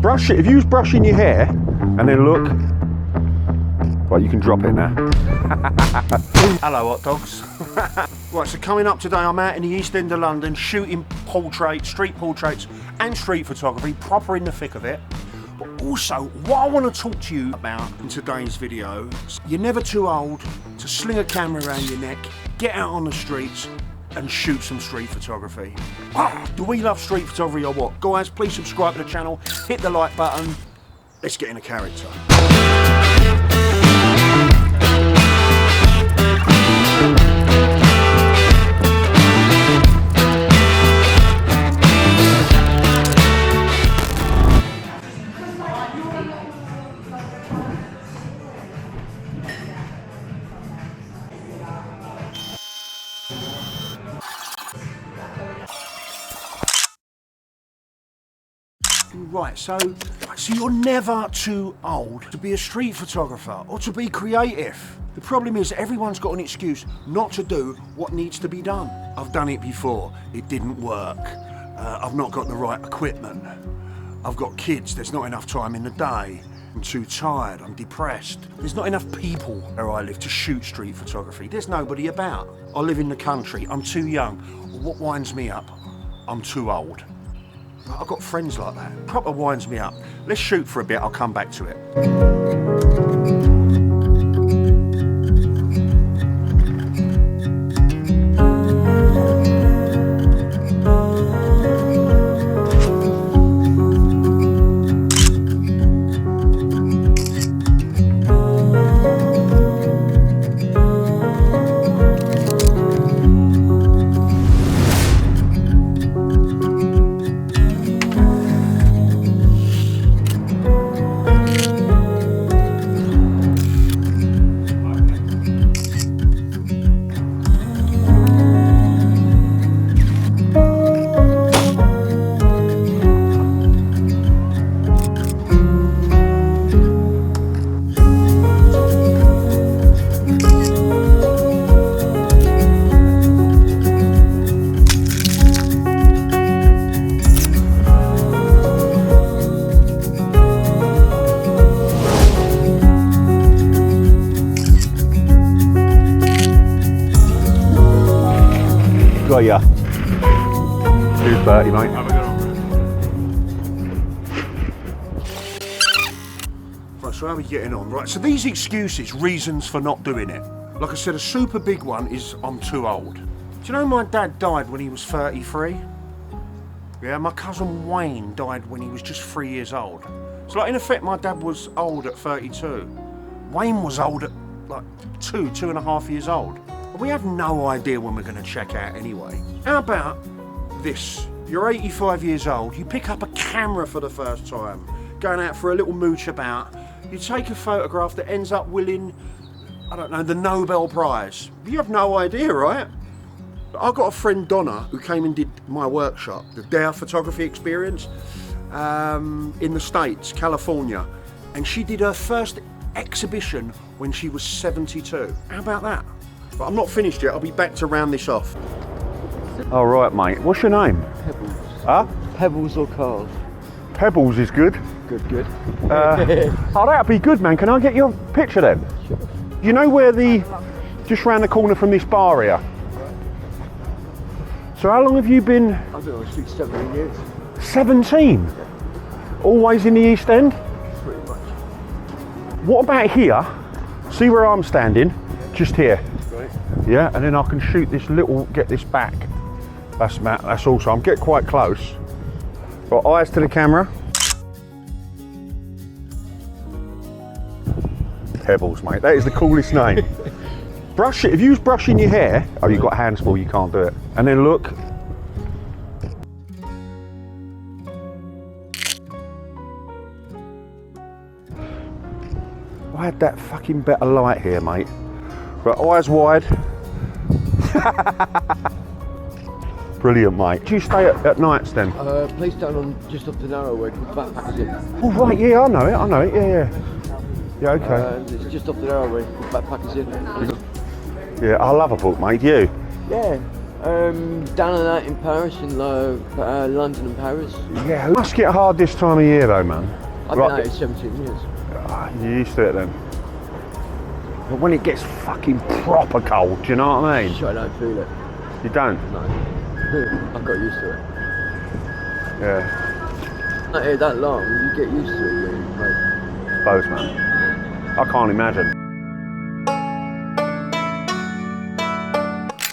Brush it, if you was brushing your hair, and then look. Right, you can drop it now. Hello, hot dogs. Right, so coming up today, I'm out in the East End of London shooting portraits, street portraits, and street photography, proper in the thick of it. But also, what I want to talk to you about in today's video, you're never too old to sling a camera around your neck, get out on the streets, and shoot some street photography. Do we love street photography or what? Guys, please subscribe to the channel, hit the like button. Let's get in a character. Right, so you're never too old to be a street photographer or to be creative. The problem is everyone's got an excuse not to do what needs to be done. I've done it before, it didn't work. I've not got the right equipment. I've got kids, there's not enough time in the day. I'm too tired, I'm depressed. There's not enough people where I live to shoot street photography. There's nobody about. I live in the country, I'm too young. What winds me up? I'm too old. I've got friends like that. Proper winds me up. Let's shoot for a bit, I'll come back to it. Got ya. 230, mate. Have a good one. Right, so how are we getting on? Right, so these excuses, reasons for not doing it. Like I said, a super big one is I'm too old. Do you know my dad died when he was 33? Yeah, my cousin Wayne died when he was just 3 years old. So like in effect, my dad was old at 32. Wayne was old at like 2.5 years old. We have no idea when we're going to check out anyway. How about this? You're 85 years old, you pick up a camera for the first time, going out for a little mooch about, you take a photograph that ends up winning, I don't know, the Nobel Prize. You have no idea, right? I've got a friend, Donna, who came and did my workshop, the Dare Photography Experience, in the States, California. And she did her first exhibition when she was 72. How about that? But I'm not finished yet, I'll be back to round this off. All right, mate. What's your name? Pebbles. Huh? Pebbles or Carl? Pebbles is good. Good, good. Oh, that'd be good, man. Can I get your picture then? Sure. You know where just round the corner from this bar here? So how long have you been? I've been on the street 17 years. 17? Always in the East End? Pretty much. What about here? See where I'm standing? Just here. Right. Yeah, and then I can shoot this little, get this back. That's also, I'm getting quite close. Got eyes to the camera. Pebbles, mate, that is the coolest name. Brush it, if you was brushing your hair, oh, you've got hands full, you can't do it. And then look. I had that fucking better light here, mate. Right, eyes wide. Brilliant, mate. Do you stay at nights then? Place down on just off the Narrowway called Backpackers Inn. Oh right, yeah, I know it, yeah. Yeah, okay. It's just off the Narrowway called Backpackers Inn. Yeah, I love a book, mate, you? Yeah, Down and out in Paris, in London and Paris. Yeah, it must get hard this time of year though, man. I've been out here 17 years. You're used to it then. But when it gets fucking proper cold, do you know what I mean? Sure, I don't feel it. You don't? No. I've got used to it. Yeah. Not here that long, you get used to it, mate. I suppose, man. I can't imagine.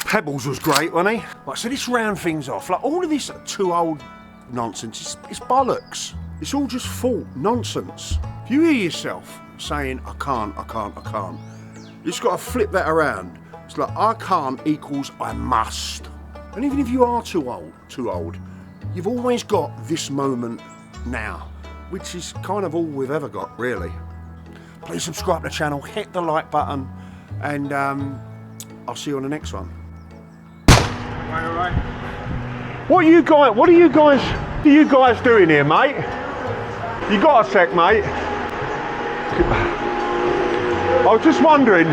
Pebbles was great, wasn't he? Right, so this round things off. Like all of this too old nonsense, it's bollocks. It's all just fault nonsense. If you hear yourself saying, I can't, you just got to flip that around. It's like, I can't equals I must. And even if you are too old, you've always got this moment now, which is kind of all we've ever got, really. Please subscribe to the channel, hit the like button, and I'll see you on the next one. All right. What are you guys doing here, mate? You got a sec, mate? I was just wondering,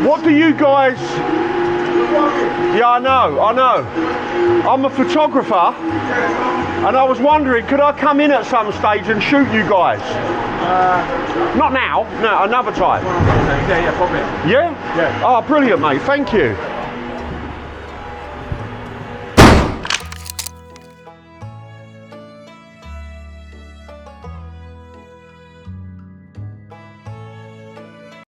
what do you guys... Yeah, I know. I'm a photographer, and I was wondering, could I come in at some stage and shoot you guys? Not now, no, another time. Yeah, probably. Yeah? Yeah. Oh, brilliant, mate, thank you.